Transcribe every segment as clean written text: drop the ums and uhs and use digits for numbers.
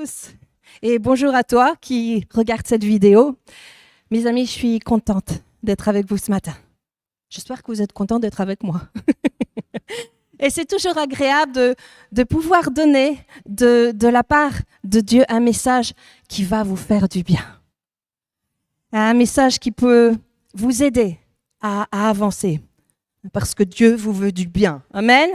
tous et bonjour à toi qui regarde cette vidéo. Mes amis, je suis contente d'être avec vous ce matin. J'espère que vous êtes contents d'être avec moi. Et c'est toujours agréable de pouvoir donner de la part de Dieu un message qui va vous faire du bien. Un message qui peut vous aider à avancer parce que Dieu vous veut du bien. Amen.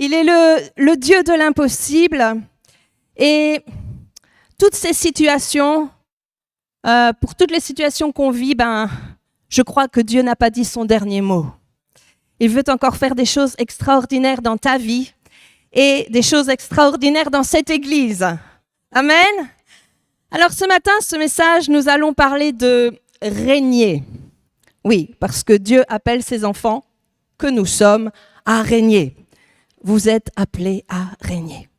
Il est le Dieu de l'impossible et toutes ces situations, pour toutes les situations qu'on vit, je crois que Dieu n'a pas dit son dernier mot. Il veut encore faire des choses extraordinaires dans ta vie et des choses extraordinaires dans cette église. Amen. Alors ce matin, ce message, nous allons parler de régner. Oui, parce que Dieu appelle ses enfants, que nous sommes, à régner. Vous êtes appelés à régner.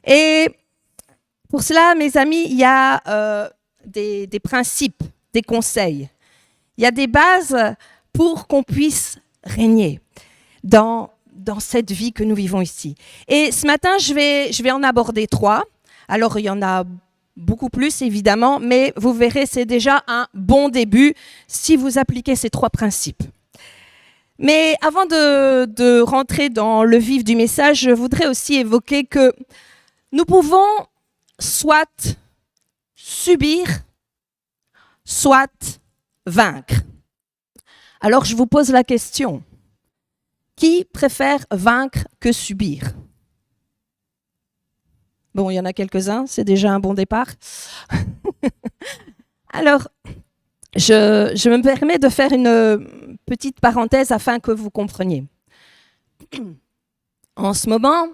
Et pour cela, mes amis, il y a des principes, des conseils. Il y a des bases pour qu'on puisse régner dans cette vie que nous vivons ici. Et ce matin, je vais en aborder 3. Alors, il y en a beaucoup plus, évidemment, mais vous verrez, c'est déjà un bon début si vous appliquez ces 3 principes. Mais avant de rentrer dans le vif du message, je voudrais aussi évoquer que nous pouvons soit subir, soit vaincre. Alors je vous pose la question, qui préfère vaincre que subir ? Bon, il y en a quelques-uns, c'est déjà un bon départ. Alors, je me permets de faire une petite parenthèse afin que vous compreniez. En ce moment,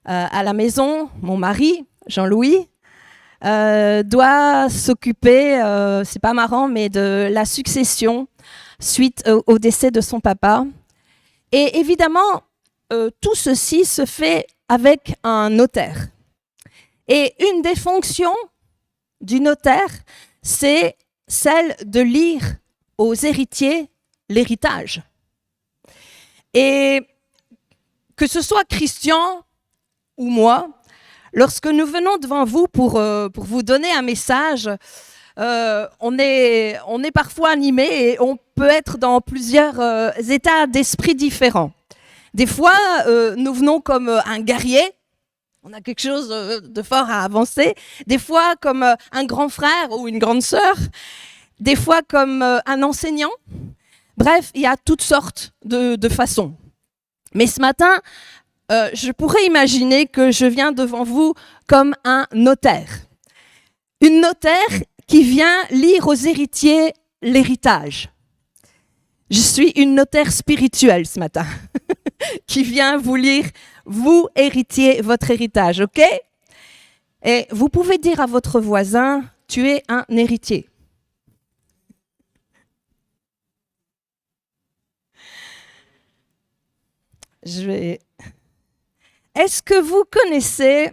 à la maison, mon mari, Jean-Louis, doit s'occuper, c'est pas marrant, mais de la succession suite au décès de son papa. Et évidemment, tout ceci se fait avec un notaire. Et une des fonctions du notaire, c'est celle de lire aux héritiers l'héritage. Et que ce soit Christian ou moi, lorsque nous venons devant vous pour vous donner un message, on est parfois animé et on peut être dans plusieurs états d'esprit différents. Des fois, nous venons comme un guerrier, on a quelque chose de fort à avancer. Des fois, comme un grand frère ou une grande sœur. Des fois, comme un enseignant. Bref, il y a toutes sortes de façons. Mais ce matin, je pourrais imaginer que je viens devant vous comme un notaire. Une notaire qui vient lire aux héritiers l'héritage. Je suis une notaire spirituelle ce matin, qui vient vous lire, vous héritiez votre héritage, ok ? Et vous pouvez dire à votre voisin, tu es un héritier. Est-ce que vous connaissez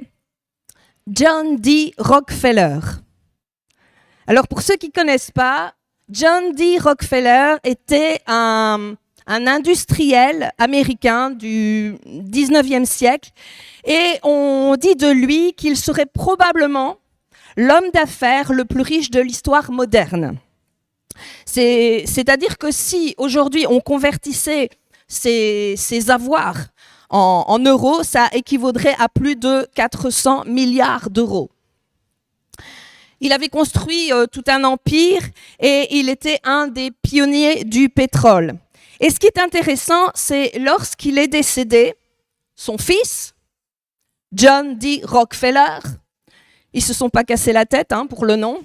John D. Rockefeller ? Alors, pour ceux qui ne connaissent pas, John D. Rockefeller était un industriel américain du 19e siècle et on dit de lui qu'il serait probablement l'homme d'affaires le plus riche de l'histoire moderne. C'est-à-dire que si aujourd'hui on convertissait ces avoirs en euros, ça équivaudrait à plus de 400 milliards d'euros. Il avait construit tout un empire et il était un des pionniers du pétrole. Et ce qui est intéressant, c'est lorsqu'il est décédé, son fils, John D. Rockefeller, ils ne se sont pas cassés la tête pour le nom,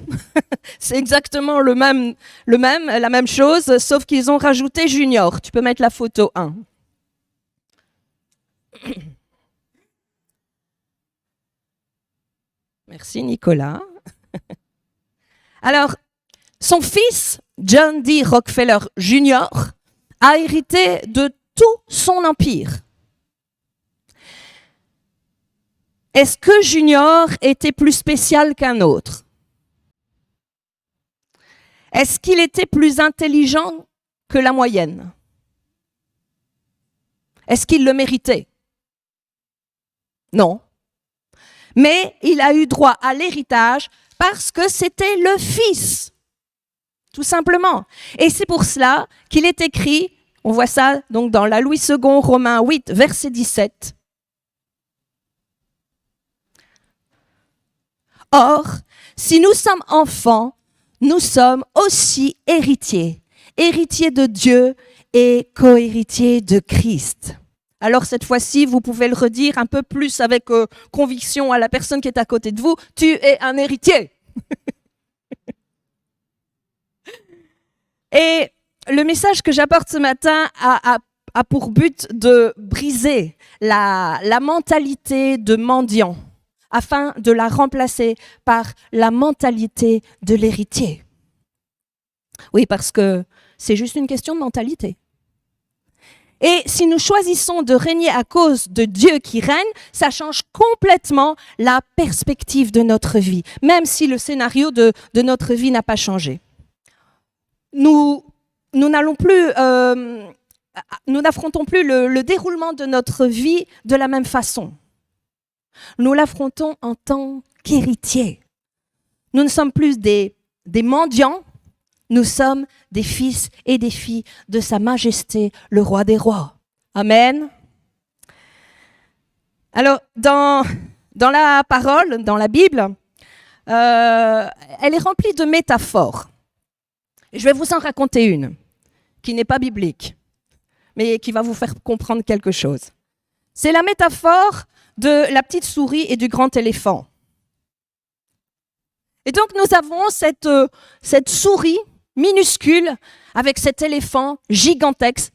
c'est exactement la même chose, sauf qu'ils ont rajouté Junior. Tu peux mettre la photo 1. Merci Nicolas. Alors, son fils, John D. Rockefeller Jr., a hérité de tout son empire. Est-ce que Junior était plus spécial qu'un autre ? Est-ce qu'il était plus intelligent que la moyenne ? Est-ce qu'il le méritait ? Non. mais il a eu droit à l'héritage parce que c'était le fils, tout simplement. Et c'est pour cela qu'il est écrit, on voit ça donc dans la Louis II, Romains 8, verset 17. Or, si nous sommes enfants, nous sommes aussi héritiers, héritiers de Dieu et co-héritiers de Christ. Alors cette fois-ci, vous pouvez le redire un peu plus avec conviction à la personne qui est à côté de vous, tu es un héritier. Et le message que j'apporte ce matin a pour but de briser la mentalité de mendiant, afin de la remplacer par la mentalité de l'héritier. Oui, parce que c'est juste une question de mentalité. Et si nous choisissons de régner à cause de Dieu qui règne, ça change complètement la perspective de notre vie, même si le scénario de notre vie n'a pas changé. Nous n'affrontons plus le déroulement de notre vie de la même façon. Nous l'affrontons en tant qu'héritiers. Nous ne sommes plus des mendiants, nous sommes des fils et des filles de Sa Majesté, le Roi des Rois. Amen. Alors, dans la parole, dans la Bible, elle est remplie de métaphores. Je vais vous en raconter une, qui n'est pas biblique, mais qui va vous faire comprendre quelque chose. C'est la métaphore de la petite souris et du grand éléphant. Et donc nous avons cette souris minuscule avec cet éléphant gigantesque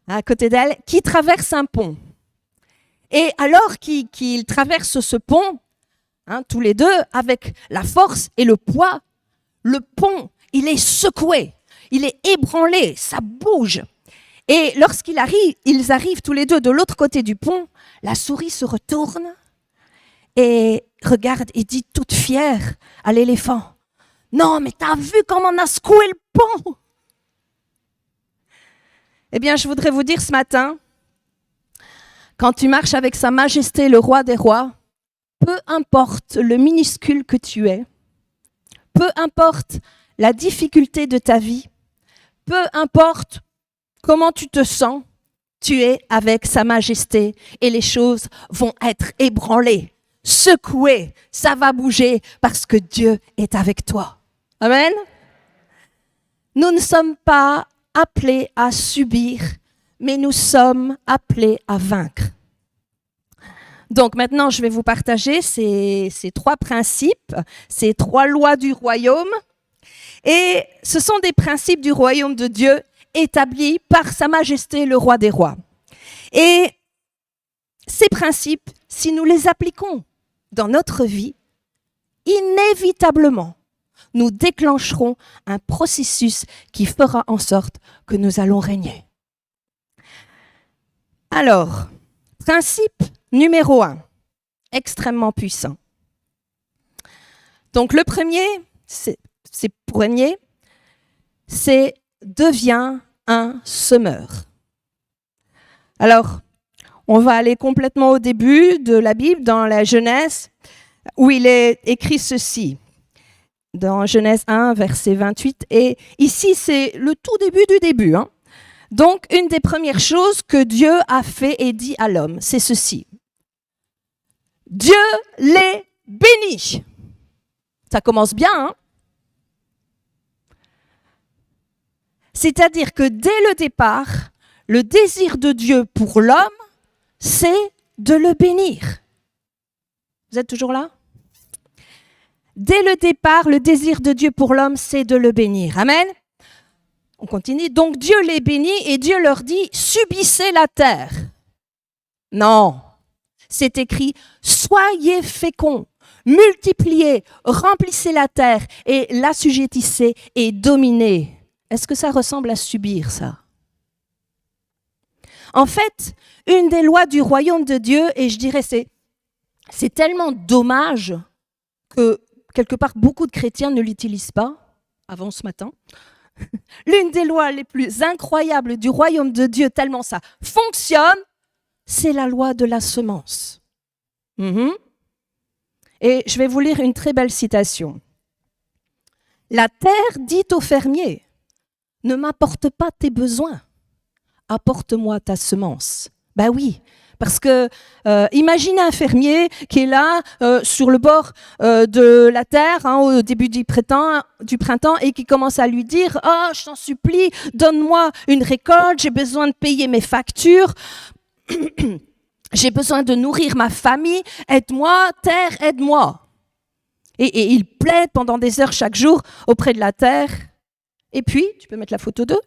à côté d'elle qui traverse un pont. Et alors qu'ils traversent ce pont, tous les deux, avec la force et le poids, le pont, il est secoué, il est ébranlé, ça bouge. Et lorsqu'ils arrivent tous les deux de l'autre côté du pont, la souris se retourne et regarde et dit toute fière à l'éléphant, « Non, mais t'as vu comment on a secoué le pont ?» Eh bien, je voudrais vous dire ce matin, quand tu marches avec Sa Majesté, le Roi des Rois, peu importe le minuscule que tu es, peu importe la difficulté de ta vie, peu importe comment tu te sens, tu es avec Sa Majesté et les choses vont être ébranlées, secouées, ça va bouger parce que Dieu est avec toi. Amen. Nous ne sommes pas appelés à subir, mais nous sommes appelés à vaincre. Donc maintenant, je vais vous partager ces 3 principes, ces 3 lois du royaume. Et ce sont des principes du royaume de Dieu établis par Sa Majesté, le Roi des Rois. Et ces principes, si nous les appliquons dans notre vie, inévitablement, nous déclencherons un processus qui fera en sorte que nous allons régner. Alors, principe numéro 1, extrêmement puissant. Donc le premier, c'est pour régner, c'est deviens un semeur. Alors, on va aller complètement au début de la Bible, dans la Genèse, où il est écrit ceci, dans Genèse 1, verset 28. Et ici, c'est le tout début du début. Donc, une des premières choses que Dieu a fait et dit à l'homme, c'est ceci. Dieu les bénit. Ça commence bien, C'est-à-dire que dès le départ, le désir de Dieu pour l'homme, c'est de le bénir. Vous êtes toujours là? Dès le départ, le désir de Dieu pour l'homme, c'est de le bénir. Amen. On continue. Donc Dieu les bénit et Dieu leur dit, subissez la terre. Non, c'est écrit, soyez féconds, multipliez, remplissez la terre et l'assujettissez et dominez. Est-ce que ça ressemble à subir ça? En fait, une des lois du royaume de Dieu, et je dirais c'est tellement dommage que quelque part beaucoup de chrétiens ne l'utilisent pas, avant ce matin. L'une des lois les plus incroyables du royaume de Dieu, tellement ça fonctionne, c'est la loi de la semence. Mhm. Et je vais vous lire une très belle citation. La terre dit au fermier, ne m'apporte pas tes besoins, apporte-moi ta semence. Ben oui, parce que imaginez un fermier qui est là sur le bord de la terre au début du printemps et qui commence à lui dire « Oh, je t'en supplie, donne-moi une récolte, j'ai besoin de payer mes factures, j'ai besoin de nourrir ma famille, aide-moi, terre, aide-moi ». Et il plaide pendant des heures chaque jour auprès de la terre. Et puis, tu peux mettre la photo d'eux.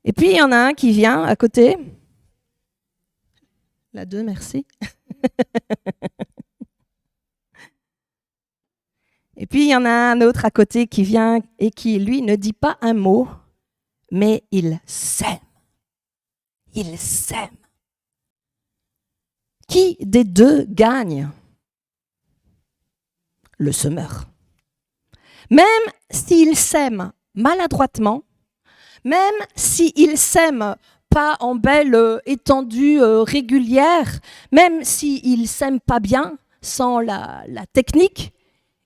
Et puis, il y en a un qui vient à côté. La 2, merci. Et puis, il y en a un autre à côté qui vient et qui, lui, ne dit pas un mot, mais il sème. Il sème. Qui des deux gagne ? Le semeur. Même s'il sème maladroitement, même s'il sème pas en belle étendue régulière, même s'il sème pas bien, sans la technique,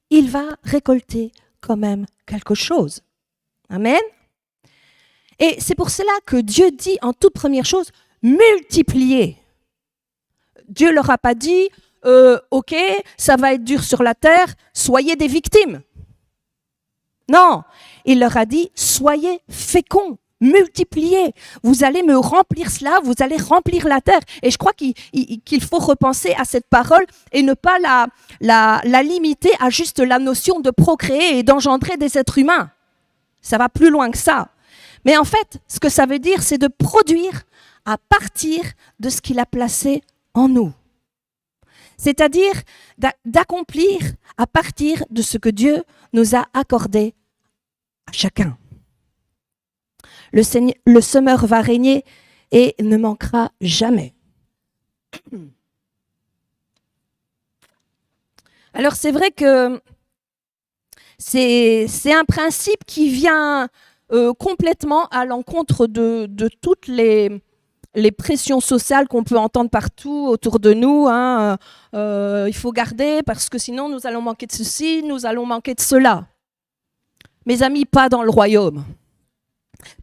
il va récolter quand même quelque chose. Amen. Et c'est pour cela que Dieu dit en toute première chose, multipliez. Dieu leur a pas dit, ok, ça va être dur sur la terre, soyez des victimes. Non, il leur a dit, soyez féconds, multipliez, vous allez me remplir cela, vous allez remplir la terre. Et je crois qu'il faut repenser à cette parole et ne pas la limiter à juste la notion de procréer et d'engendrer des êtres humains. Ça va plus loin que ça. Mais en fait, ce que ça veut dire, c'est de produire à partir de ce qu'il a placé en nous. C'est-à-dire d'accomplir à partir de ce que Dieu nous a accordé à chacun. Le semeur va régner et ne manquera jamais. Alors c'est vrai que c'est un principe qui vient complètement à l'encontre de toutes les pressions sociales qu'on peut entendre partout autour de nous. Il faut garder parce que sinon nous allons manquer de ceci, nous allons manquer de cela. Mes amis, pas dans le royaume.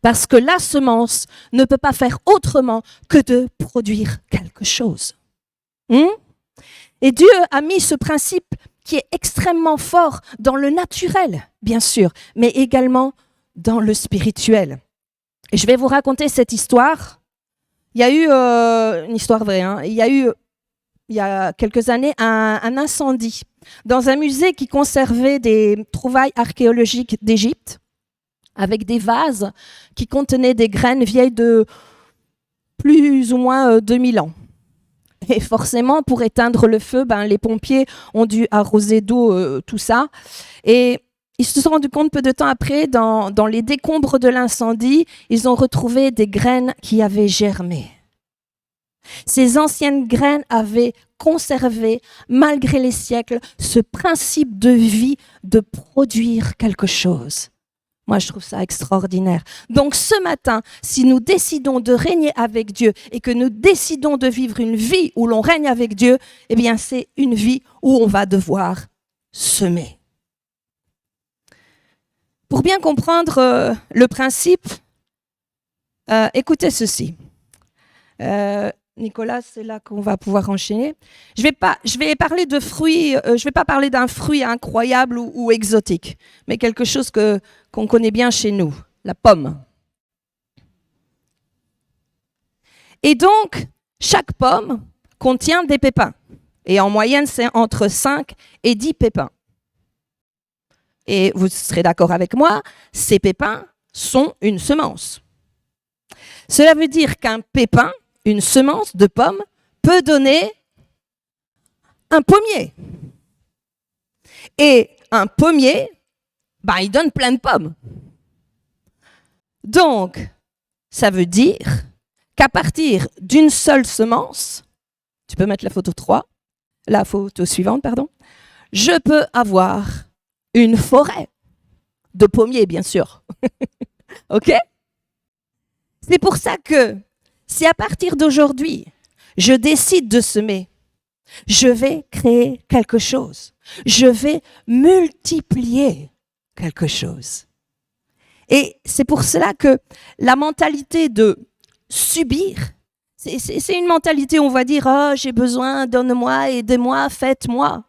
Parce que la semence ne peut pas faire autrement que de produire quelque chose. Et Dieu a mis ce principe qui est extrêmement fort dans le naturel, bien sûr, mais également dans le spirituel. Et je vais vous raconter cette histoire. Il y a eu une histoire vraie. Il y a eu, il y a quelques années, un incendie dans un musée qui conservait des trouvailles archéologiques d'Égypte, avec des vases qui contenaient des graines vieilles de plus ou moins 2000 ans. Et forcément, pour éteindre le feu, les pompiers ont dû arroser d'eau tout ça. Et ils se sont rendus compte peu de temps après, dans les décombres de l'incendie, ils ont retrouvé des graines qui avaient germé. Ces anciennes graines avaient conservé, malgré les siècles, ce principe de vie de produire quelque chose. Moi, je trouve ça extraordinaire. Donc, ce matin, si nous décidons de régner avec Dieu et que nous décidons de vivre une vie où l'on règne avec Dieu, eh bien, c'est une vie où on va devoir semer. Pour bien comprendre le principe, écoutez ceci. Nicolas, c'est là qu'on va pouvoir enchaîner. Je vais parler de fruits. Je vais pas parler d'un fruit incroyable ou exotique, mais quelque chose qu'on connaît bien chez nous, la pomme. Et donc, chaque pomme contient des pépins. Et en moyenne, c'est entre 5 et 10 pépins. Et vous serez d'accord avec moi, ces pépins sont une semence. Cela veut dire qu'un pépin, une semence de pomme, peut donner un pommier. Et un pommier, il donne plein de pommes. Donc, ça veut dire qu'à partir d'une seule semence, tu peux mettre la photo suivante, je peux avoir une forêt de pommiers, bien sûr. OK ? C'est pour ça que si à partir d'aujourd'hui, je décide de semer, Je vais créer quelque chose. Je vais multiplier quelque chose. Et c'est pour cela que la mentalité de subir, c'est une mentalité, on va dire, oh, j'ai besoin, donne-moi, aidez-moi, faites-moi.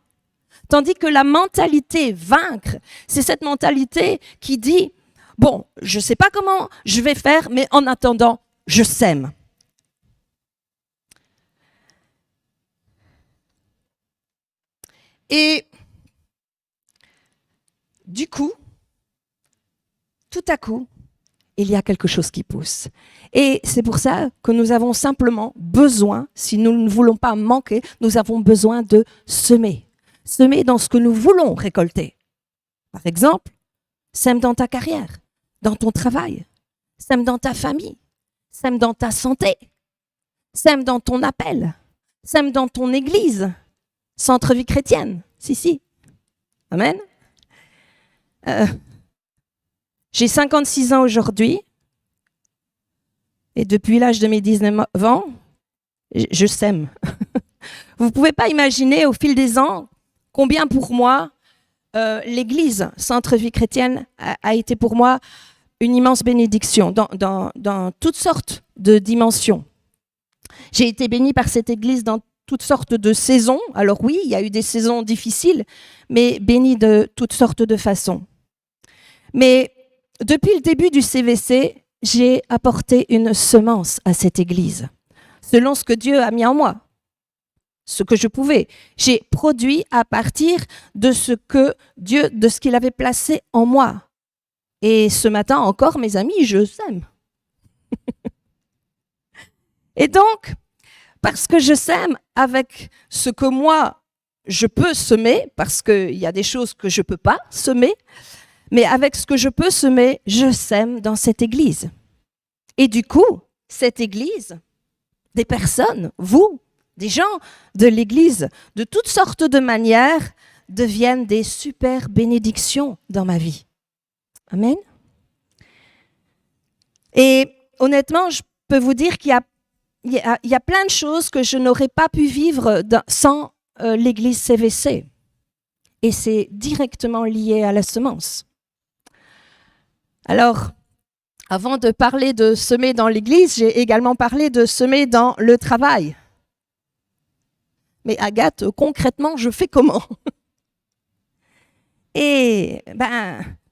Tandis que la mentalité vaincre, c'est cette mentalité qui dit, bon, je ne sais pas comment je vais faire, mais en attendant, je sème. Et du coup, tout à coup, il y a quelque chose qui pousse. Et c'est pour ça que nous avons simplement besoin, si nous ne voulons pas manquer, nous avons besoin de semer. Semer dans ce que nous voulons récolter. Par exemple, sème dans ta carrière, dans ton travail, sème dans ta famille, sème dans ta santé, sème dans ton appel, sème dans ton église, centre vie chrétienne. Si. Amen. J'ai 56 ans aujourd'hui et depuis l'âge de mes 19 ans, je sème. Vous ne pouvez pas imaginer au fil des ans combien pour moi l'église Centre Vie Chrétienne a été pour moi une immense bénédiction dans toutes sortes de dimensions. J'ai été bénie par cette église dans toutes sortes de saisons. Alors oui, il y a eu des saisons difficiles, mais bénie de toutes sortes de façons. Mais depuis le début du CVC, j'ai apporté une semence à cette église, selon ce que Dieu a mis en moi, ce que je pouvais. J'ai produit à partir de ce que Dieu, de ce qu'il avait placé en moi. Et ce matin encore, mes amis, je sème. Et donc, parce que je sème avec ce que moi, je peux semer, parce qu'il y a des choses que je ne peux pas semer, mais avec ce que je peux semer, je sème dans cette église. Et du coup, cette église, des personnes, vous, des gens de l'église, de toutes sortes de manières, deviennent des super bénédictions dans ma vie. Amen. Et honnêtement, je peux vous dire qu'il y a plein de choses que je n'aurais pas pu vivre sans l'église CVC. Et c'est directement lié à la semence. Alors, avant de parler de semer dans l'église, j'ai également parlé de semer dans le travail. Mais Agathe, concrètement, je fais comment? Et,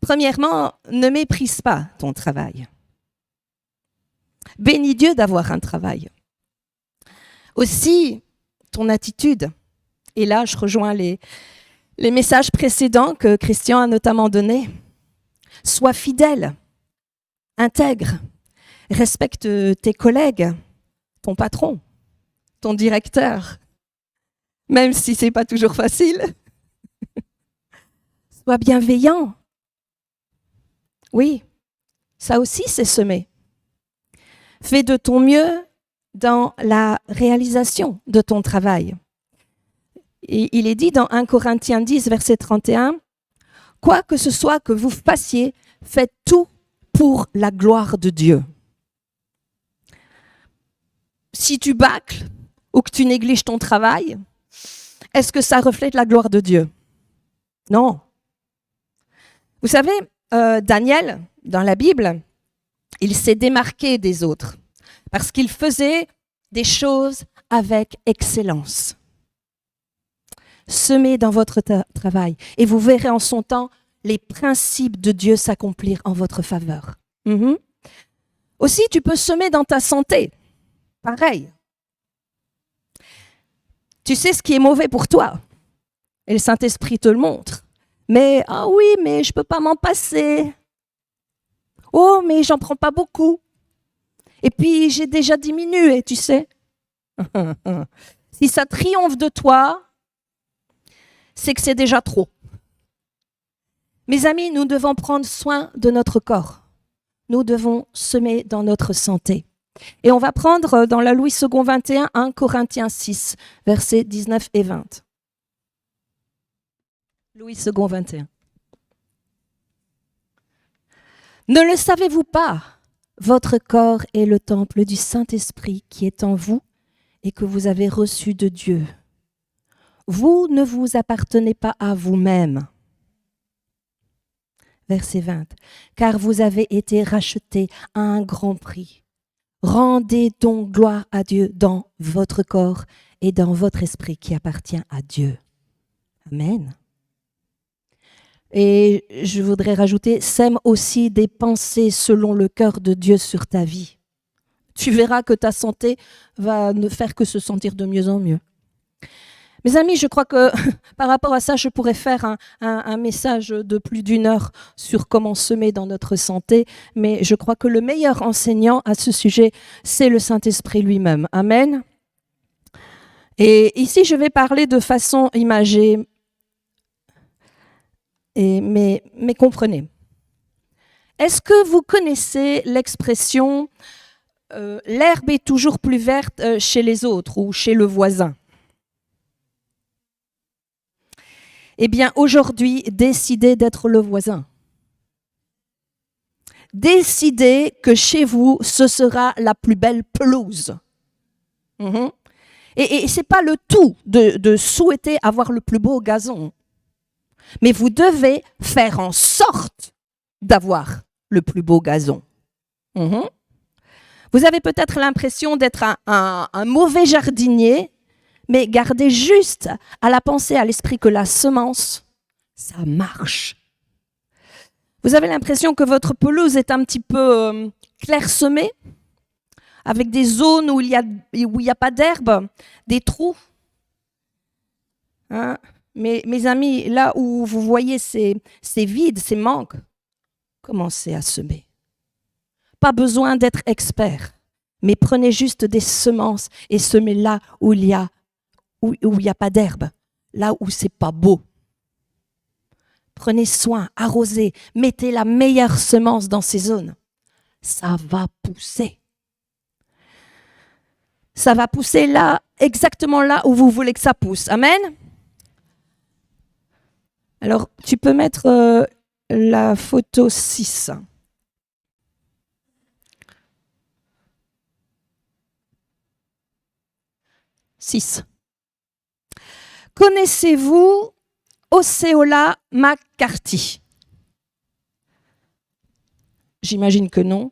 premièrement, ne méprise pas ton travail. Bénis Dieu d'avoir un travail. Aussi, ton attitude. Et là, je rejoins les messages précédents que Christian a notamment donnés. Sois fidèle, intègre, respecte tes collègues, ton patron, ton directeur, même si ce n'est pas toujours facile. Sois bienveillant. Oui, ça aussi c'est semer. Fais de ton mieux dans la réalisation de ton travail. Et il est dit dans 1 Corinthiens 10, verset 31, « Quoi que ce soit que vous fassiez, faites tout pour la gloire de Dieu. » Si tu bâcles ou que tu négliges ton travail, est-ce que ça reflète la gloire de Dieu? Non. Vous savez, Daniel, dans la Bible, il s'est démarqué des autres parce qu'il faisait des choses avec excellence. Semez dans votre travail et vous verrez en son temps les principes de Dieu s'accomplir en votre faveur. Aussi, tu peux semer dans ta santé. Pareil. Tu sais ce qui est mauvais pour toi. Et le Saint-Esprit te le montre. Mais, oui, mais je ne peux pas m'en passer. Oh, mais j'en prends pas beaucoup. Et puis, j'ai déjà diminué, tu sais. Si ça triomphe de toi, c'est que c'est déjà trop. Mes amis, nous devons prendre soin de notre corps. Nous devons semer dans notre santé. Et on va prendre dans la Louis II 21, 1 Corinthiens 6, versets 19 et 20. Louis II 21. Ne le savez-vous pas? Votre corps est le temple du Saint-Esprit qui est en vous et que vous avez reçu de Dieu. vous ne vous appartenez pas à vous-même. Verset 20. Car vous avez été rachetés à un grand prix. Rendez donc gloire à Dieu dans votre corps et dans votre esprit qui appartient à Dieu. Amen. Et je voudrais rajouter, sème aussi des pensées selon le cœur de Dieu sur ta vie. Tu verras que ta santé va ne faire que se sentir de mieux en mieux. Mes amis, je crois que par rapport à ça, je pourrais faire un message de plus d'1 heure sur comment semer dans notre santé, mais je crois que le meilleur enseignant à ce sujet, c'est le Saint-Esprit lui-même. Amen. Et ici, je vais parler de façon imagée, mais comprenez. Est-ce que vous connaissez l'expression l'herbe est toujours plus verte chez les autres ou chez le voisin? Eh bien, aujourd'hui, décidez d'être le voisin. Décidez que chez vous, ce sera la plus belle pelouse. Et ce n'est pas le tout de souhaiter avoir le plus beau gazon. Mais vous devez faire en sorte d'avoir le plus beau gazon. Vous avez peut-être l'impression d'être un mauvais jardinier, mais gardez juste à la pensée, à l'esprit que la semence, ça marche. Vous avez l'impression que votre pelouse est un petit peu clairsemée, avec des zones où il y a pas d'herbe, des trous. Mais mes amis, là où vous voyez ces vides, ces manques, commencez à semer. Pas besoin d'être expert, mais prenez juste des semences et semez là où il y a pas d'herbe, là où c'est pas beau. Prenez soin, arrosez, mettez la meilleure semence dans ces zones. Ça va pousser. Ça va pousser là, exactement là où vous voulez que ça pousse. Amen. Alors, tu peux mettre la photo 6. Connaissez-vous Osceola McCarthy? J'imagine que non.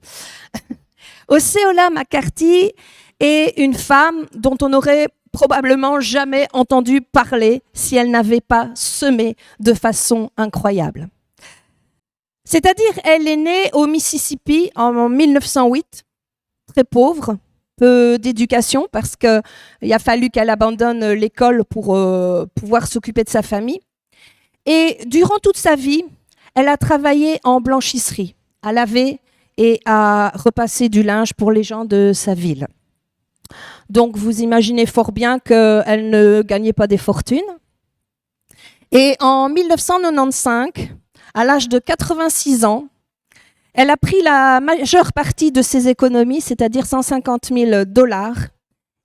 Osceola McCarthy est une femme dont on n'aurait probablement jamais entendu parler si elle n'avait pas semé de façon incroyable. C'est-à-dire, elle est née au Mississippi en 1908, très pauvre, peu d'éducation parce qu'il a fallu qu'elle abandonne l'école pour pouvoir s'occuper de sa famille. Et durant toute sa vie, elle a travaillé en blanchisserie, à laver et à repasser du linge pour les gens de sa ville. Donc vous imaginez fort bien qu'elle ne gagnait pas des fortunes. Et en 1995, à l'âge de 86 ans, elle a pris la majeure partie de ses économies, c'est-à-dire $150,000,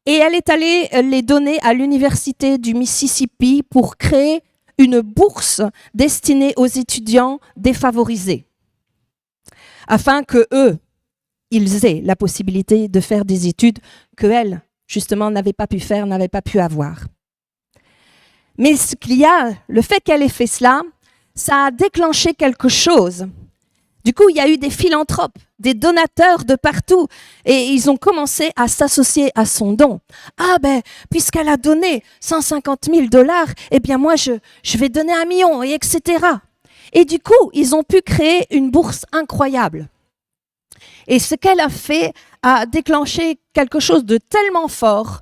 et elle est allée les donner à l'université du Mississippi pour créer une bourse destinée aux étudiants défavorisés, afin que eux, ils aient la possibilité de faire des études qu'elle, justement, n'avait pas pu faire, n'avait pas pu avoir. Mais le fait qu'elle ait fait cela, ça a déclenché quelque chose. Du coup, il y a eu des philanthropes, des donateurs de partout, et ils ont commencé à s'associer à son don. Ah ben, puisqu'elle a donné $150,000, eh bien moi, je vais donner 1 million, et etc. Et du coup, ils ont pu créer une bourse incroyable. Et ce qu'elle a fait a déclenché quelque chose de tellement fort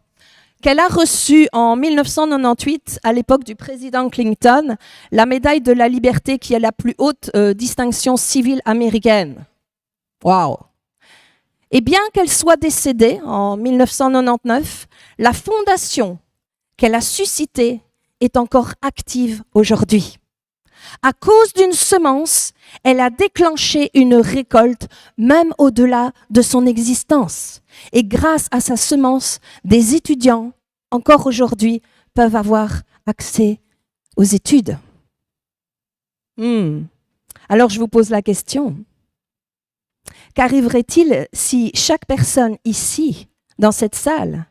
qu'elle a reçu en 1998, à l'époque du président Clinton, la médaille de la liberté qui est la plus haute distinction civile américaine. Waouh! Et bien qu'elle soit décédée en 1999, la fondation qu'elle a suscitée est encore active aujourd'hui. À cause d'une semence, elle a déclenché une récolte même au-delà de son existence. Et grâce à sa semence, des étudiants, encore aujourd'hui, peuvent avoir accès aux études. Alors je vous pose la question. Qu'arriverait-il si chaque personne ici, dans cette salle,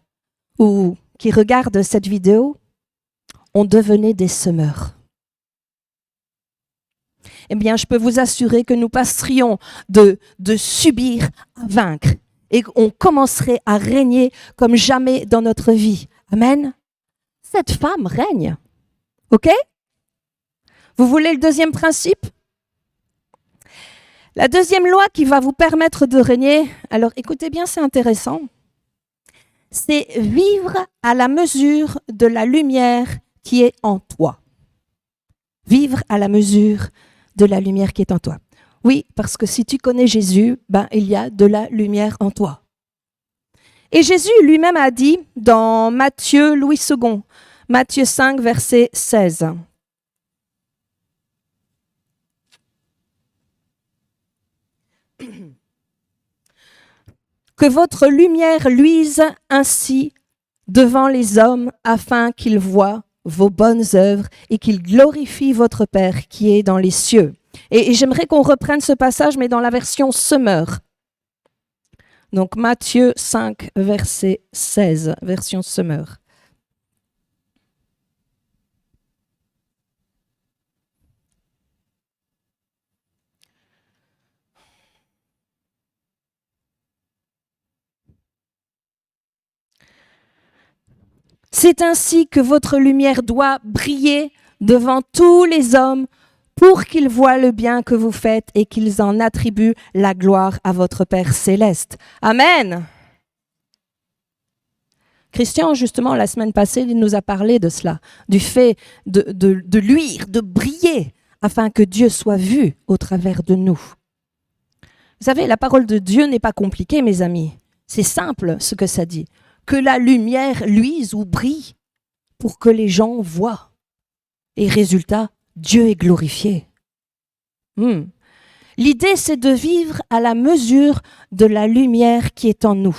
ou qui regarde cette vidéo, on devenait des semeurs. Eh bien, je peux vous assurer que nous passerions de subir à vaincre et qu'on commencerait à régner comme jamais dans notre vie. Amen. Cette femme règne. OK? Vous voulez le deuxième principe? La deuxième loi qui va vous permettre de régner, alors écoutez bien, c'est intéressant, c'est vivre à la mesure de la lumière qui est en toi. Vivre à la mesure de la lumière qui est en toi. Oui, parce que si tu connais Jésus, il y a de la lumière en toi. Et Jésus lui-même a dit dans Matthieu, Louis II, Matthieu 5, verset 16. Que votre lumière luise ainsi devant les hommes afin qu'ils voient vos bonnes œuvres et qu'ils glorifient votre Père qui est dans les cieux. Et j'aimerais qu'on reprenne ce passage, mais dans la version Semeur. Donc Matthieu 5, verset 16, version Semeur. C'est ainsi que votre lumière doit briller devant tous les hommes pour qu'ils voient le bien que vous faites et qu'ils en attribuent la gloire à votre Père céleste. Amen. Christian, justement, la semaine passée, il nous a parlé de cela, du fait de luire, de briller, afin que Dieu soit vu au travers de nous. Vous savez, la parole de Dieu n'est pas compliquée, mes amis. C'est simple ce que ça dit. Que la lumière luise ou brille pour que les gens voient. Et résultat, Dieu est glorifié. L'idée, c'est de vivre à la mesure de la lumière qui est en nous.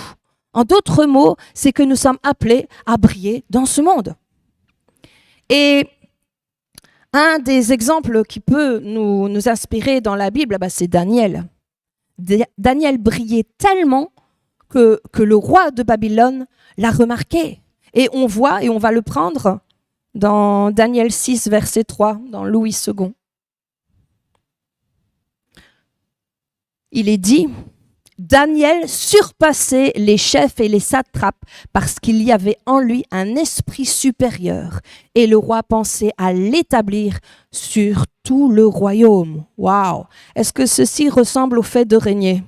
En d'autres mots, c'est que nous sommes appelés à briller dans ce monde. Et un des exemples qui peut nous inspirer dans la Bible, c'est Daniel. Daniel brillait tellement que le roi de Babylone l'a remarqué. Et on voit, et on va le prendre dans Daniel 6, verset 3, dans Louis II. Il est dit, Daniel surpassait les chefs et les satrapes parce qu'il y avait en lui un esprit supérieur et le roi pensait à l'établir sur tout le royaume. Waouh! Est-ce que ceci ressemble au fait de régner?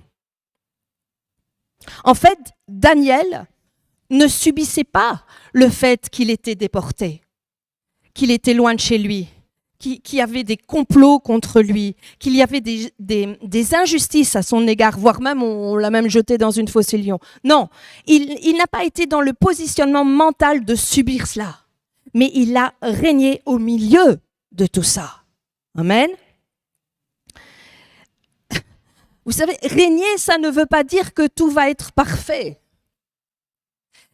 En fait, Daniel ne subissait pas le fait qu'il était déporté, qu'il était loin de chez lui, qu'il y avait des complots contre lui, qu'il y avait des injustices à son égard, voire même on l'a même jeté dans une fosse aux lions. Non, il n'a pas été dans le positionnement mental de subir cela, mais il a régné au milieu de tout ça. Amen. Vous savez, régner, ça ne veut pas dire que tout va être parfait.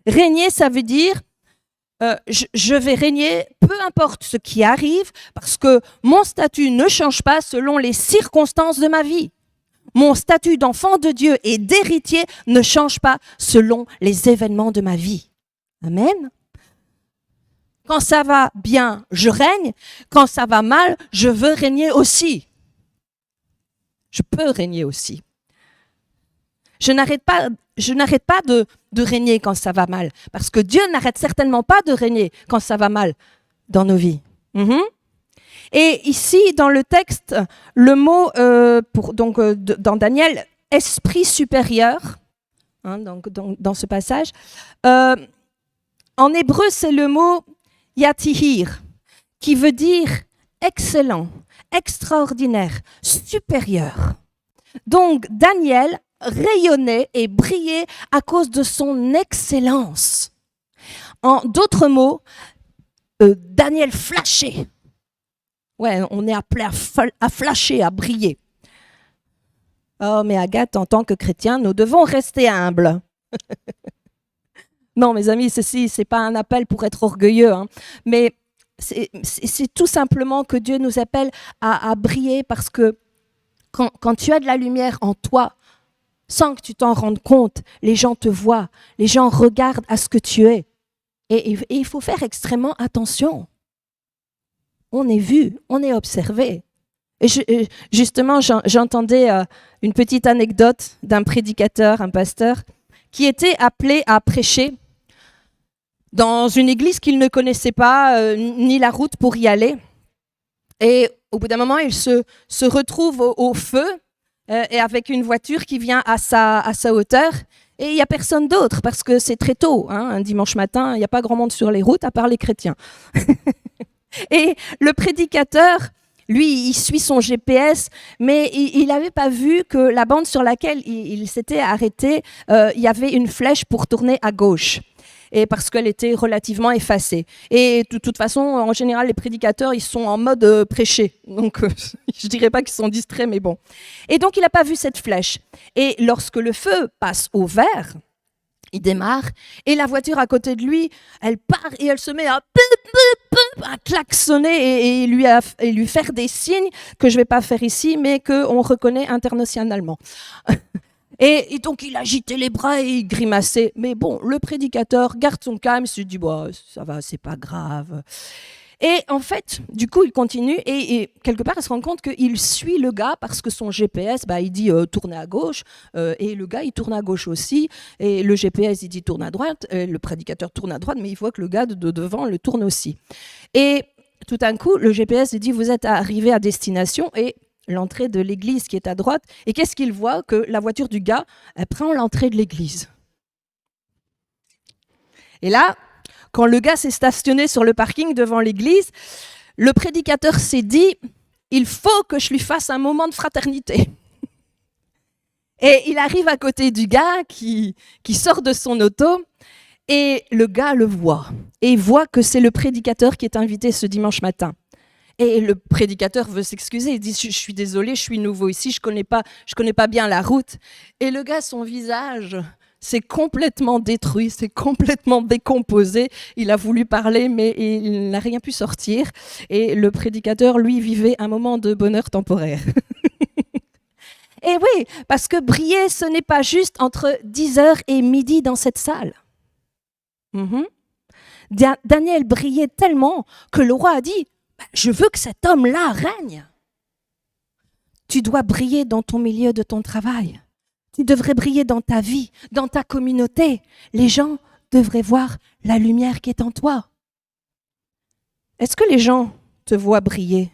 Régner, ça veut dire je vais régner peu importe ce qui arrive parce que mon statut ne change pas selon les circonstances de ma vie. Mon statut d'enfant de Dieu et d'héritier ne change pas selon les événements de ma vie. Amen. Quand ça va bien, je règne. Quand ça va mal, je veux régner aussi. Je peux régner aussi. Je n'arrête pas de régner quand ça va mal, parce que Dieu n'arrête certainement pas de régner quand ça va mal dans nos vies. Et ici, dans le texte, le mot, dans Daniel, esprit supérieur, dans ce passage, en hébreu, c'est le mot yatihir, qui veut dire excellent, extraordinaire, supérieur. Donc, Daniel rayonnait et brillait à cause de son excellence. En d'autres mots, Daniel flashait. Ouais, on est appelé à flasher, à briller. Oh, mais Agathe, en tant que chrétien, nous devons rester humbles. Non, mes amis, ceci, c'est pas un appel pour être orgueilleux, mais c'est tout simplement que Dieu nous appelle à briller parce que quand tu as de la lumière en toi, sans que tu t'en rendes compte, les gens te voient, les gens regardent à ce que tu es. Et il faut faire extrêmement attention. on est vu, on est observé. Et justement, j'entendais une petite anecdote d'un prédicateur, un pasteur, qui était appelé à prêcher dans une église qu'il ne connaissait pas, ni la route pour y aller. Et au bout d'un moment, il se retrouve au feu, et avec une voiture qui vient à sa hauteur. Et il n'y a personne d'autre, parce que c'est très tôt, hein, un dimanche matin, il n'y a pas grand monde sur les routes, à part les chrétiens. Et le prédicateur, lui, il suit son GPS, mais il n'avait pas vu que la bande sur laquelle il s'était arrêté, il y avait une flèche pour tourner à gauche. Et parce qu'elle était relativement effacée. Et de toute façon, en général, les prédicateurs, ils sont en mode prêcher. Donc, je ne dirais pas qu'ils sont distraits, mais bon. Et donc, il n'a pas vu cette flèche. Et lorsque le feu passe au vert, il démarre, et la voiture à côté de lui, elle part et elle se met à klaxonner et lui faire des signes que je ne vais pas faire ici, mais qu'on reconnaît internationalement. Et donc, il agitait les bras et il grimaçait. Mais bon, le prédicateur garde son calme, il se dit, bah, ça va, c'est pas grave. Et en fait, du coup, il continue et quelque part, il se rend compte qu'il suit le gars parce que son GPS, bah, il dit tournez à gauche, et le gars, il tourne à gauche aussi. Et le GPS, il dit tourne à droite, le prédicateur tourne à droite, mais il voit que le gars de devant le tourne aussi. Et tout d'un coup, le GPS, il dit vous êtes arrivé à destination et l'entrée de l'église qui est à droite. Et qu'est-ce qu'il voit? Que la voiture du gars, elle prend l'entrée de l'église. Et là, quand le gars s'est stationné sur le parking devant l'église, le prédicateur s'est dit « Il faut que je lui fasse un moment de fraternité ». Et il arrive à côté du gars qui sort de son auto et le gars le voit. Et il voit que c'est le prédicateur qui est invité ce dimanche matin. Et le prédicateur veut s'excuser, il dit « Je suis désolé, je suis nouveau ici, je connais pas bien la route ». Et le gars, son visage, c'est complètement détruit, c'est complètement décomposé. Il a voulu parler, mais il n'a rien pu sortir. Et le prédicateur, lui, vivait un moment de bonheur temporaire. Et oui, parce que briller, ce n'est pas juste entre 10h et midi dans cette salle. Daniel brillait tellement que le roi a dit « Je veux que cet homme-là règne. » Tu dois briller dans ton milieu de ton travail. Tu devrais briller dans ta vie, dans ta communauté. Les gens devraient voir la lumière qui est en toi. Est-ce que les gens te voient briller?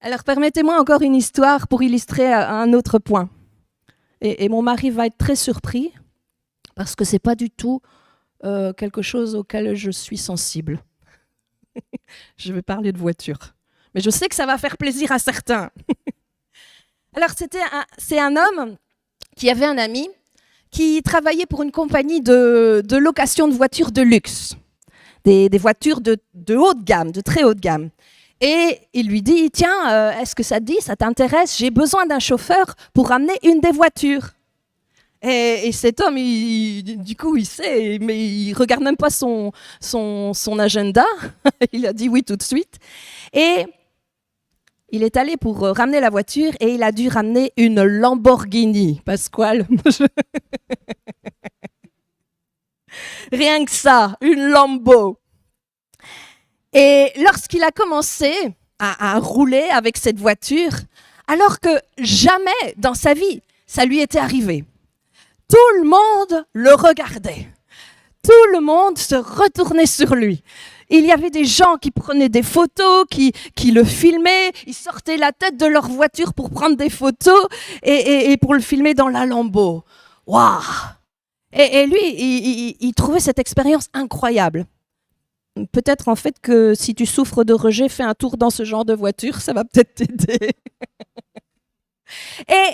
Alors, permettez-moi encore une histoire pour illustrer un autre point. Et mon mari va être très surpris parce que ce n'est pas du tout quelque chose auquel je suis sensible. Je vais parler de voiture. Mais je sais que ça va faire plaisir à certains. Alors, c'est un homme qui avait un ami qui travaillait pour une compagnie de location de voitures de luxe. Des voitures de haut de gamme, de très haut de gamme. Et il lui dit, tiens, est-ce que ça te dit, ça t'intéresse? J'ai besoin d'un chauffeur pour ramener une des voitures. Et cet homme, du coup, il sait, mais il ne regarde même pas son agenda. Il a dit oui tout de suite. Et il est allé pour ramener la voiture et il a dû ramener une Lamborghini. Pasquale. Rien que ça, une Lambo. Et lorsqu'il a commencé à rouler avec cette voiture, alors que jamais dans sa vie, ça lui était arrivé, tout le monde le regardait. Tout le monde se retournait sur lui. Il y avait des gens qui prenaient des photos, qui le filmaient. Ils sortaient la tête de leur voiture pour prendre des photos et pour le filmer dans la Lambo. Waouh! Et lui, il trouvait cette expérience incroyable. Peut-être en fait que si tu souffres de rejet, fais un tour dans ce genre de voiture, ça va peut-être t'aider. Et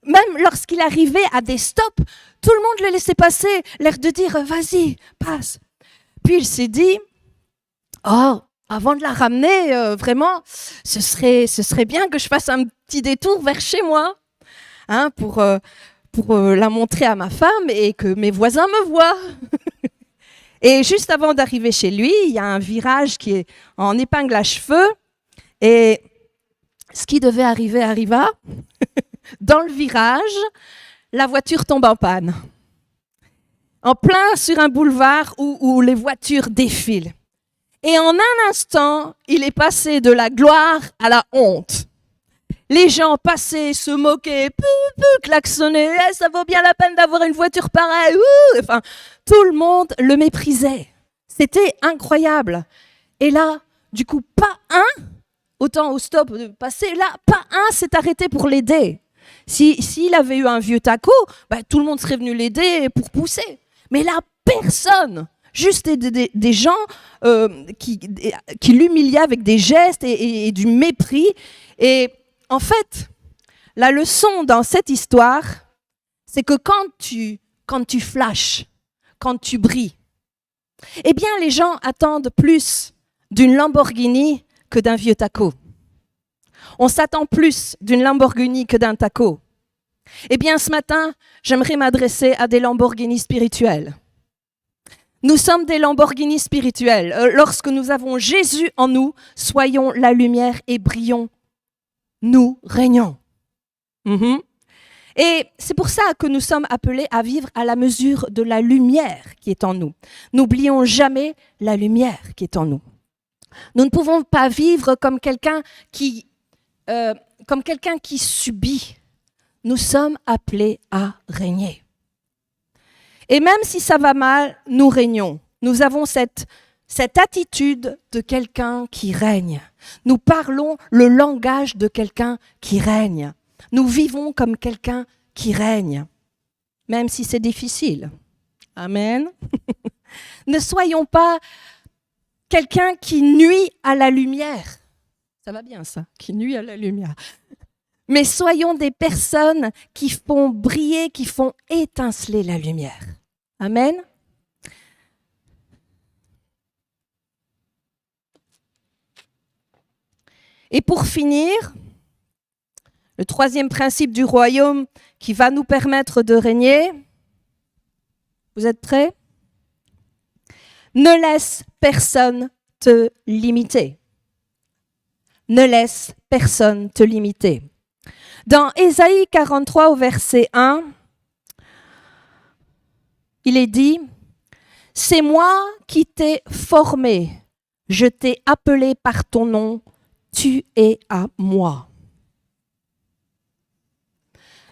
même lorsqu'il arrivait à des stops, tout le monde le laissait passer, l'air de dire « vas-y, passe ». Puis il s'est dit « oh, avant de la ramener, vraiment, ce serait bien que je fasse un petit détour vers chez moi, hein, pour la montrer à ma femme et que mes voisins me voient ». Et juste avant d'arriver chez lui, il y a un virage qui est en épingle à cheveux. Et ce qui devait arriver arriva. Dans le virage, la voiture tombe en panne. en plein sur un boulevard où les voitures défilent. Et en un instant, il est passé de la gloire à la honte. Les gens passaient, se moquaient, klaxonnaient, ça vaut bien la peine d'avoir une voiture pareille. Enfin, tout le monde le méprisait. C'était incroyable. Et là, du coup, pas un, autant au stop de passer, là, pas un s'est arrêté pour l'aider. S'il avait eu un vieux taco, tout le monde serait venu l'aider pour pousser. Mais là, personne. Juste des gens qui l'humiliaient avec des gestes et du mépris. Et en fait, la leçon dans cette histoire, c'est que quand tu flashes, quand tu brilles, eh bien, les gens attendent plus d'une Lamborghini que d'un vieux taco. On s'attend plus d'une Lamborghini que d'un taco. Eh bien, ce matin, j'aimerais m'adresser à des Lamborghini spirituels. Nous sommes des Lamborghini spirituels. Lorsque nous avons Jésus en nous, soyons la lumière et brillons. Nous régnons. Et c'est pour ça que nous sommes appelés à vivre à la mesure de la lumière qui est en nous. N'oublions jamais la lumière qui est en nous. Nous ne pouvons pas vivre comme quelqu'un qui subit. Nous sommes appelés à régner. Et même si ça va mal, nous régnons. Nous avons cette attitude de quelqu'un qui règne. Nous parlons le langage de quelqu'un qui règne. Nous vivons comme quelqu'un qui règne, même si c'est difficile. Amen. Ne soyons pas quelqu'un qui nuit à la lumière. Ça va bien ça, qui nuit à la lumière. Mais soyons des personnes qui font briller, qui font étinceler la lumière. Amen. Et pour finir, le troisième principe du royaume qui va nous permettre de régner. Vous êtes prêts? Ne laisse personne te limiter. Ne laisse personne te limiter. Dans Ésaïe 43 au verset 1, il est dit « C'est moi qui t'ai formé, je t'ai appelé par ton nom, tu es à moi. »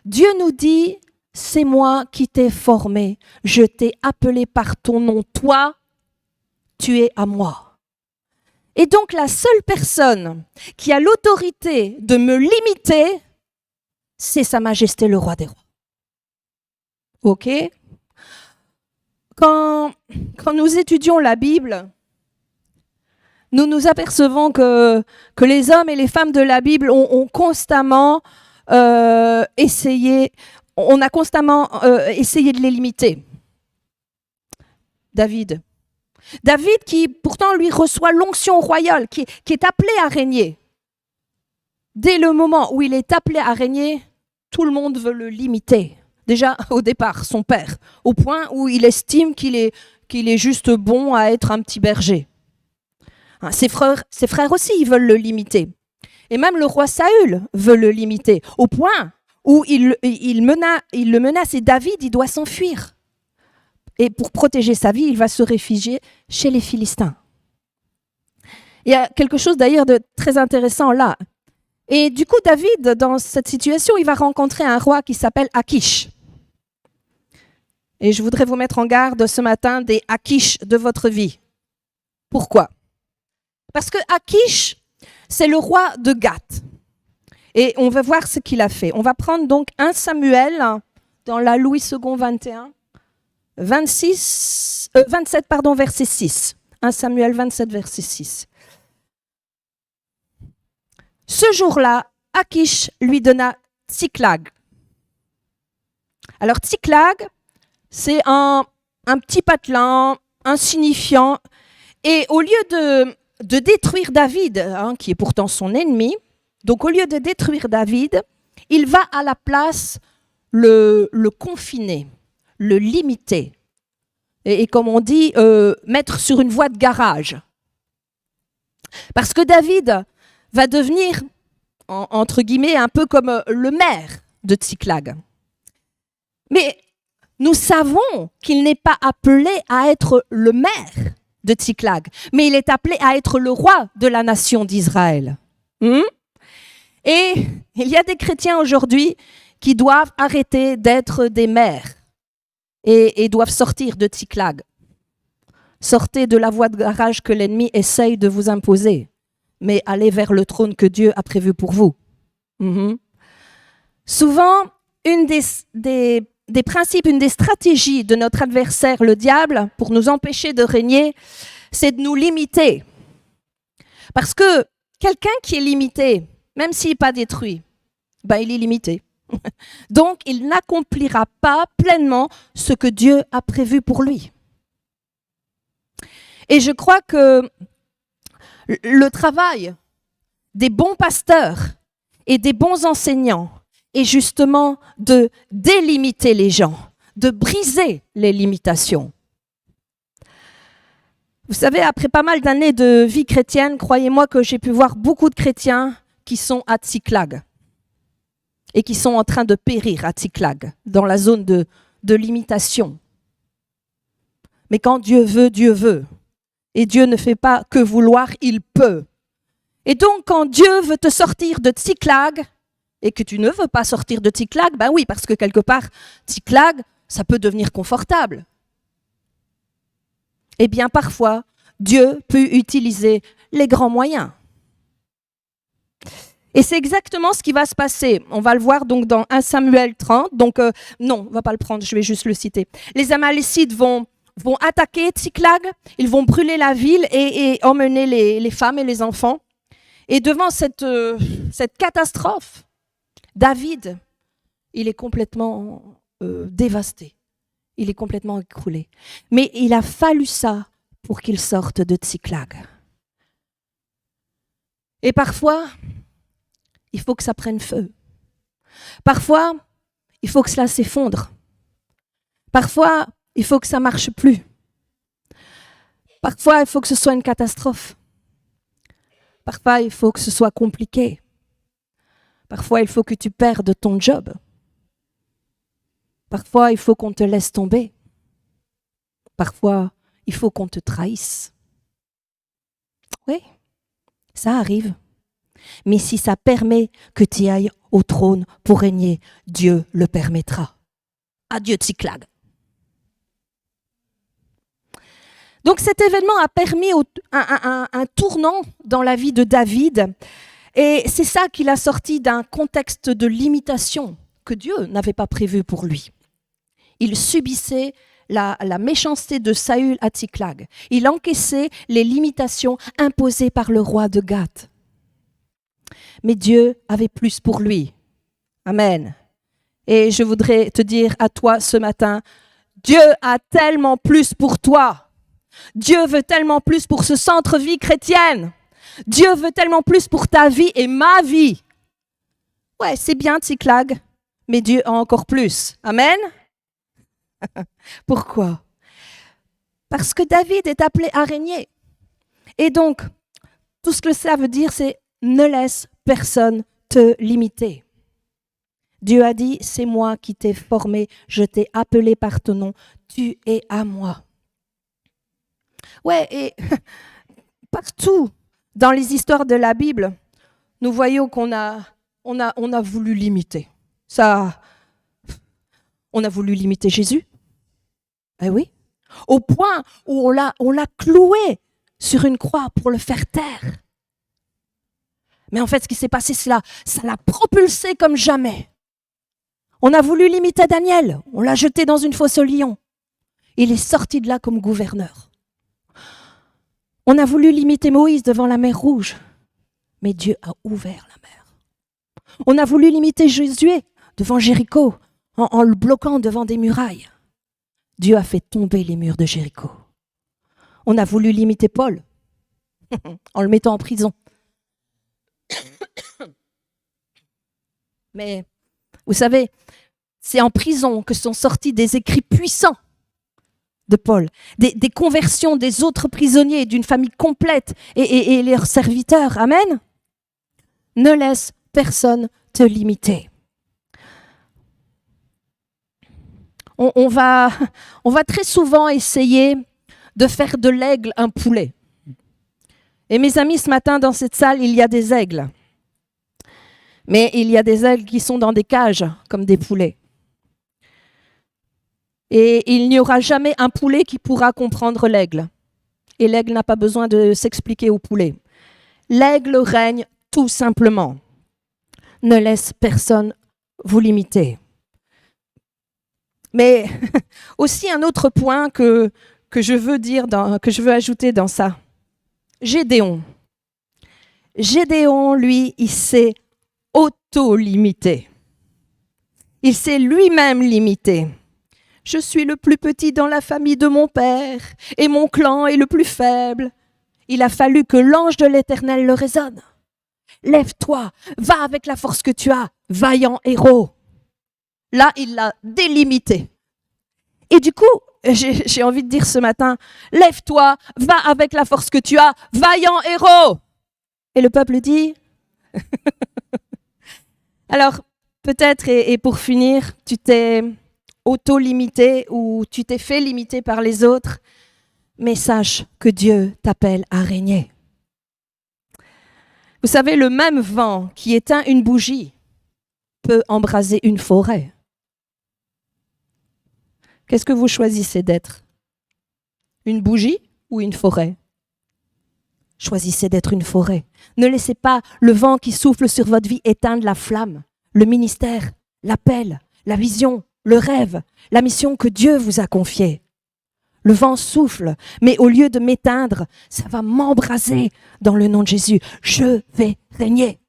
Dieu nous dit, c'est moi qui t'ai formé, je t'ai appelé par ton nom, toi, tu es à moi. Et donc la seule personne qui a l'autorité de me limiter, c'est Sa Majesté le Roi des Rois. Ok? Quand nous étudions la Bible, nous nous apercevons que les hommes et les femmes de la Bible ont constamment essayé de les limiter. David qui pourtant lui reçoit l'onction royale, qui est appelé à régner. Dès le moment où il est appelé à régner, tout le monde veut le limiter. Déjà au départ, son père, au point où il estime qu'il est juste bon à être un petit berger. Ses frères aussi, ils veulent le limiter. Et même le roi Saül veut le limiter, au point où il le menace et David, il doit s'enfuir. Et pour protéger sa vie, il va se réfugier chez les Philistins. Il y a quelque chose d'ailleurs de très intéressant là. Et du coup, David, dans cette situation, il va rencontrer un roi qui s'appelle Akish. Et je voudrais vous mettre en garde ce matin des Akish de votre vie. Pourquoi? Parce que Akish, c'est le roi de Gath. Et on va voir ce qu'il a fait. On va prendre donc 1 Samuel dans la Louis II 21, 27, verset 6. 1 Samuel 27, verset 6. Ce jour-là, Akish lui donna Tsiklag. Alors Tsiklag, c'est un petit patelin insignifiant. Et au lieu de détruire David, qui est pourtant son ennemi, donc au lieu de détruire David, il va à la place le confiner, le limiter. Et comme on dit, mettre sur une voie de garage. Parce que David va devenir, entre guillemets, un peu comme le maire de Tsiklag. Mais nous savons qu'il n'est pas appelé à être le maire de Tsiklag, mais il est appelé à être le roi de la nation d'Israël. Et il y a des chrétiens aujourd'hui qui doivent arrêter d'être des maires et doivent sortir de Tsiklag. Sortez de la voie de garage que l'ennemi essaye de vous imposer, mais allez vers le trône que Dieu a prévu pour vous. Souvent, une des principes, une des stratégies de notre adversaire, le diable, pour nous empêcher de régner, c'est de nous limiter. Parce que quelqu'un qui est limité, même s'il n'est pas détruit, il est limité. Donc, il n'accomplira pas pleinement ce que Dieu a prévu pour lui. Et je crois que le travail des bons pasteurs et des bons enseignants est justement de délimiter les gens, de briser les limitations. Vous savez, après pas mal d'années de vie chrétienne, croyez-moi que j'ai pu voir beaucoup de chrétiens qui sont à Tsiklag et qui sont en train de périr à Tsiklag, dans la zone de limitation. Mais quand Dieu veut, Dieu veut. Et Dieu ne fait pas que vouloir, il peut. Et donc, quand Dieu veut te sortir de Tsiklag, et que tu ne veux pas sortir de Tsiklag, oui, parce que quelque part, Tsiklag, ça peut devenir confortable. Eh bien, parfois, Dieu peut utiliser les grands moyens. Et c'est exactement ce qui va se passer. On va le voir donc dans 1 Samuel 30. Donc, non, on ne va pas le prendre, je vais juste le citer. Les Amalécites vont attaquer Tsiklag, ils vont brûler la ville et emmener les femmes et les enfants. Et devant cette catastrophe, David, il est complètement dévasté. Il est complètement écroulé. Mais il a fallu ça pour qu'il sorte de Tsiklag. Et parfois, il faut que ça prenne feu. Parfois, il faut que cela s'effondre. Parfois, il faut que ça ne marche plus. Parfois, il faut que ce soit une catastrophe. Parfois, il faut que ce soit compliqué. Parfois, il faut que tu perdes ton job. Parfois, il faut qu'on te laisse tomber. Parfois, il faut qu'on te trahisse. Oui, ça arrive. Mais si ça permet que tu ailles au trône pour régner, Dieu le permettra. Adieu Tsiklag. Donc cet événement a permis un tournant dans la vie de David. Et c'est ça qui l'a sorti d'un contexte de limitation que Dieu n'avait pas prévu pour lui. Il subissait la méchanceté de Saül à Tsiklag. Il encaissait les limitations imposées par le roi de Gath. Mais Dieu avait plus pour lui. Amen. Et je voudrais te dire à toi ce matin, Dieu a tellement plus pour toi. Dieu veut tellement plus pour ce centre-vie chrétienne. Dieu veut tellement plus pour ta vie et ma vie. Ouais, c'est bien Tsiklag, mais Dieu a encore plus. Amen. Pourquoi? Parce que David est appelé à régner. Et donc, tout ce que cela veut dire, c'est ne laisse personne te limiter. Dieu a dit, c'est moi qui t'ai formé, je t'ai appelé par ton nom, tu es à moi. Ouais, et partout dans les histoires de la Bible, nous voyons qu'on a voulu limiter. Ça, on a voulu limiter Jésus. Eh oui. Au point où on l'a cloué sur une croix pour le faire taire. Mais en fait, ce qui s'est passé, ça l'a propulsé comme jamais. On a voulu limiter Daniel. On l'a jeté dans une fosse au lion. Il est sorti de là comme gouverneur. On a voulu limiter Moïse devant la mer Rouge. Mais Dieu a ouvert la mer. On a voulu limiter Josué devant Jéricho en le bloquant devant des murailles. Dieu a fait tomber les murs de Jéricho. On a voulu limiter Paul en le mettant en prison. Mais vous savez, c'est en prison que sont sortis des écrits puissants de Paul, des conversions des autres prisonniers, d'une famille complète et leurs serviteurs. Amen. Ne laisse personne te limiter. on va très souvent essayer de faire de l'aigle un poulet. Et mes amis, ce matin, dans cette salle, il y a des aigles. Mais il y a des aigles qui sont dans des cages, comme des poulets. Et il n'y aura jamais un poulet qui pourra comprendre l'aigle. Et l'aigle n'a pas besoin de s'expliquer au poulet. L'aigle règne tout simplement. Ne laisse personne vous limiter. Mais aussi un autre point que je veux ajouter dans ça. Gédéon. Gédéon, lui, il s'est auto-limité. Il s'est lui-même limité. Je suis le plus petit dans la famille de mon père et mon clan est le plus faible. Il a fallu que l'ange de l'Éternel le raisonne. Lève-toi, va avec la force que tu as, vaillant héros. Là, il l'a délimité. Et du coup, j'ai envie de dire ce matin, lève-toi, va avec la force que tu as, vaillant héros. Et le peuple dit, alors peut-être, et pour finir, tu t'es auto-limité ou tu t'es fait limiter par les autres, mais sache que Dieu t'appelle à régner. Vous savez, le même vent qui éteint une bougie peut embraser une forêt. Qu'est-ce que vous choisissez d'être? Une bougie ou une forêt? Choisissez d'être une forêt. Ne laissez pas le vent qui souffle sur votre vie éteindre la flamme, le ministère, l'appel, la vision, le rêve, la mission que Dieu vous a confiée. Le vent souffle, mais au lieu de m'éteindre, ça va m'embraser dans le nom de Jésus. Je vais régner.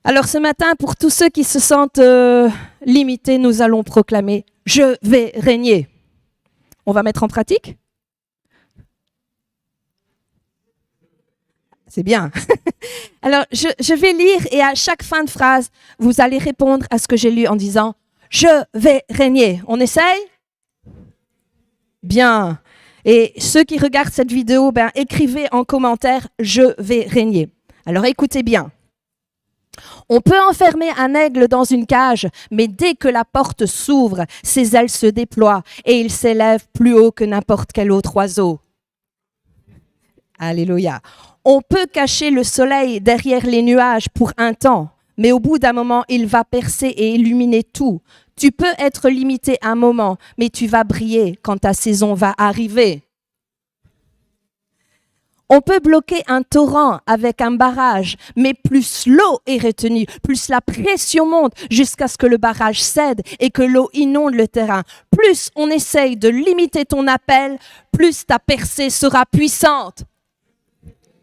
Alors ce matin, pour tous ceux qui se sentent limités, nous allons proclamer « Je vais régner ». On va mettre en pratique? C'est bien. Alors, je vais lire et à chaque fin de phrase, vous allez répondre à ce que j'ai lu en disant « Je vais régner ». On essaye? Bien. Et ceux qui regardent cette vidéo, écrivez en commentaire « Je vais régner ». Alors, écoutez bien. On peut enfermer un aigle dans une cage, mais dès que la porte s'ouvre, ses ailes se déploient et il s'élève plus haut que n'importe quel autre oiseau. Alléluia. On peut cacher le soleil derrière les nuages pour un temps, mais au bout d'un moment, il va percer et illuminer tout. Tu peux être limité un moment, mais tu vas briller quand ta saison va arriver. On peut bloquer un torrent avec un barrage, mais plus l'eau est retenue, plus la pression monte jusqu'à ce que le barrage cède et que l'eau inonde le terrain. Plus on essaye de limiter ton appel, plus ta percée sera puissante.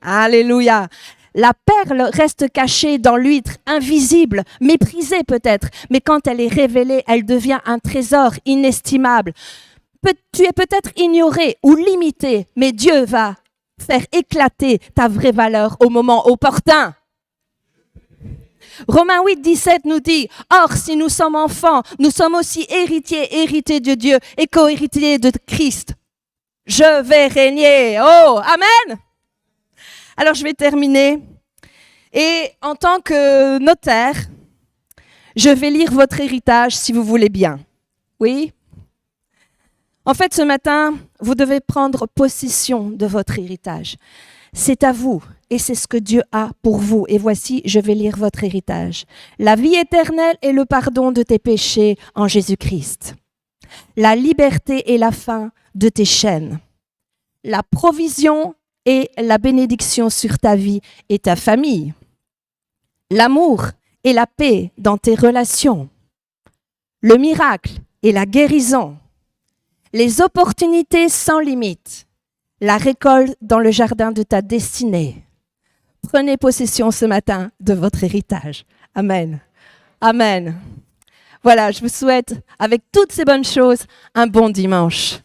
Alléluia. La perle reste cachée dans l'huître, invisible, méprisée peut-être, mais quand elle est révélée, elle devient un trésor inestimable. Tu es peut-être ignoré ou limité, mais Dieu va faire éclater ta vraie valeur au moment opportun. Romains 8, 17 nous dit « Or, si nous sommes enfants, nous sommes aussi héritiers de Dieu et co-héritiers de Christ. Je vais régner. » Oh, amen. Alors, je vais terminer. Et en tant que notaire, je vais lire votre héritage si vous voulez bien. Oui? En fait, ce matin, vous devez prendre possession de votre héritage. C'est à vous et c'est ce que Dieu a pour vous. Et voici, je vais lire votre héritage. La vie éternelle et le pardon de tes péchés en Jésus-Christ. La liberté et la fin de tes chaînes. La provision et la bénédiction sur ta vie et ta famille. L'amour et la paix dans tes relations. Le miracle et la guérison. Les opportunités sans limite. La récolte dans le jardin de ta destinée. Prenez possession ce matin de votre héritage. Amen. Amen. Voilà, je vous souhaite, avec toutes ces bonnes choses, un bon dimanche.